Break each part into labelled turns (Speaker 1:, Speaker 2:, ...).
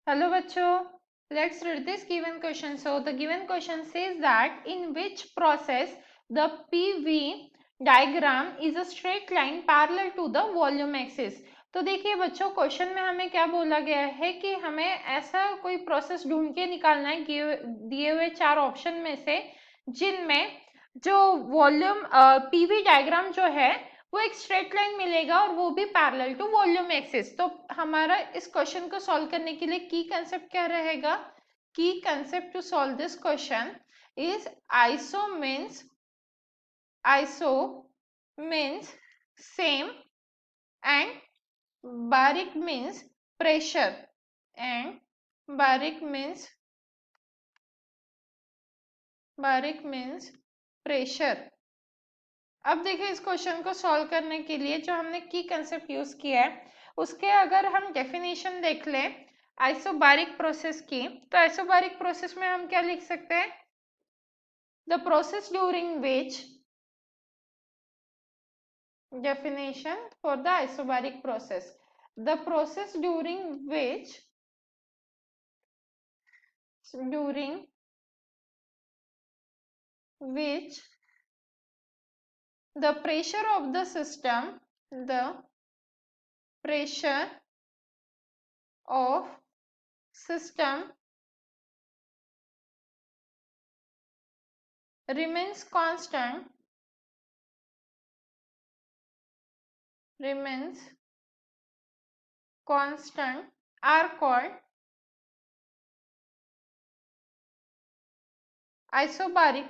Speaker 1: Hello bachcho, let's read this given question. So the given question says that in which process the PV diagram is a straight line parallel to the volume axis. तो देखिए बच्चों, question में हमें क्या बोला गया है कि हमें ऐसा कोई प्रोसेस ढूंढ के निकालना है दिए हुए चार ऑप्शन में से जिनमें जो वॉल्यूम पीवी डायग्राम जो है वो एक स्ट्रेट लाइन मिलेगा और वो भी पैरेलल टू वॉल्यूम एक्सिस। तो हमारा इस क्वेश्चन को सॉल्व करने के लिए की कंसेप्ट क्या रहेगा? की concept to solve this question is iso means same and baric means pressure and baric means pressure. अब देखिए इस क्वेश्चन को सॉल्व करने के लिए जो हमने की कंसेप्ट यूज किया है उसके अगर हम डेफिनेशन देख लें आइसोबारिक प्रोसेस की, तो आइसोबारिक प्रोसेस में हम क्या लिख सकते हैं? The process during which definition for the isobaric process, the process during which the pressure of the system remains constant are called isobaric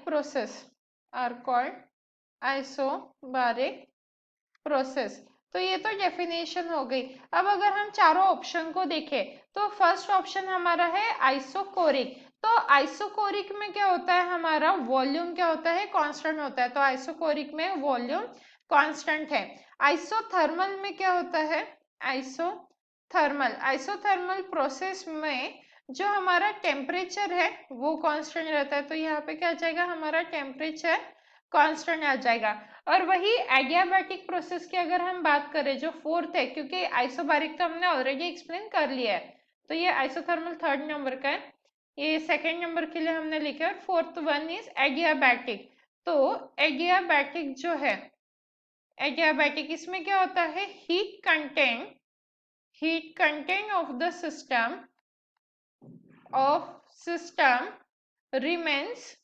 Speaker 1: process. तो ये तो डेफिनेशन हो गई। अब अगर हम चारों ऑप्शन को देखें तो फर्स्ट ऑप्शन हमारा है आइसोकोरिक। तो आइसोकोरिक में क्या होता है? हमारा वॉल्यूम क्या होता है? कांस्टेंट होता है। तो आइसोकोरिक में वॉल्यूम कांस्टेंट है। आइसोथर्मल में क्या होता है? आइसोथर्मल प्रोसेस में जो हमारा टेम्परेचर है वो कांस्टेंट रहता है। तो यहाँ पे क्या आ जाएगा? हमारा टेम्परेचर कांस्टेंट आ जाएगा। और वही एडियाबैटिक प्रोसेस की अगर हम बात करें जो फोर्थ है, क्योंकि आइसोबारिक तो हमने ऑलरेडी एक्सप्लेन कर लिया है, तो ये आइसोथर्मल थर्ड नंबर का है, ये सेकेंड नंबर के लिए हमने लिखा है। Fourth one is adiabatic. तो एडियाबैटिक जो है, एडियाबैटिक इसमें क्या होता है? Heat content of the system remains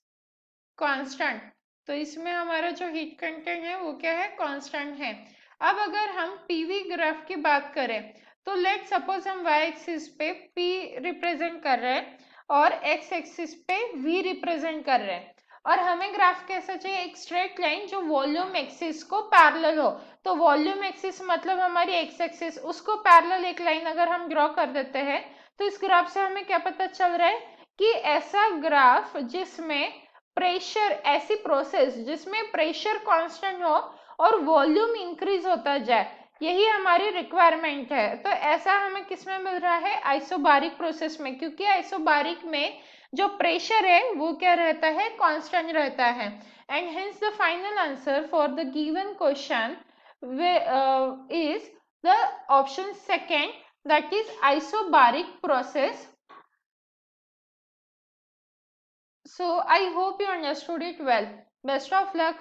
Speaker 1: constant. तो इसमें हमारा जो हीट कंटेंट है वो क्या है? कांस्टेंट है। अब अगर हम पीवी ग्राफ की बात करें तो लेट सपोज हम y एक्सिस पे P रिप्रेजेंट कर रहे हैं और x एक्सिस पे V रिप्रेजेंट कर रहे हैं, और हमें ग्राफ कैसा चाहिए? एक स्ट्रेट लाइन जो वॉल्यूम एक्सिस को पैरेलल हो। तो वॉल्यूम एक्सिस मतलब हमारी x एक्सिस, उसको पैरेलल एक लाइन अगर हम ड्रॉ कर देते हैं तो इस ग्राफ से हमें क्या पता चल रहा है कि ऐसा ग्राफ जिसमें प्रेशर, ऐसी प्रोसेस जिसमें प्रेशर कांस्टेंट हो और वॉल्यूम इंक्रीज होता जाए, यही हमारी रिक्वायरमेंट है। तो ऐसा हमें किसमें मिल रहा है? आइसोबारिक प्रोसेस में, क्योंकि आइसोबारिक में जो प्रेशर है वो क्या रहता है? कांस्टेंट रहता है। And hence the final answer for the given question is the option second, that is isobaric process. So I hope you understood it well. Best of luck.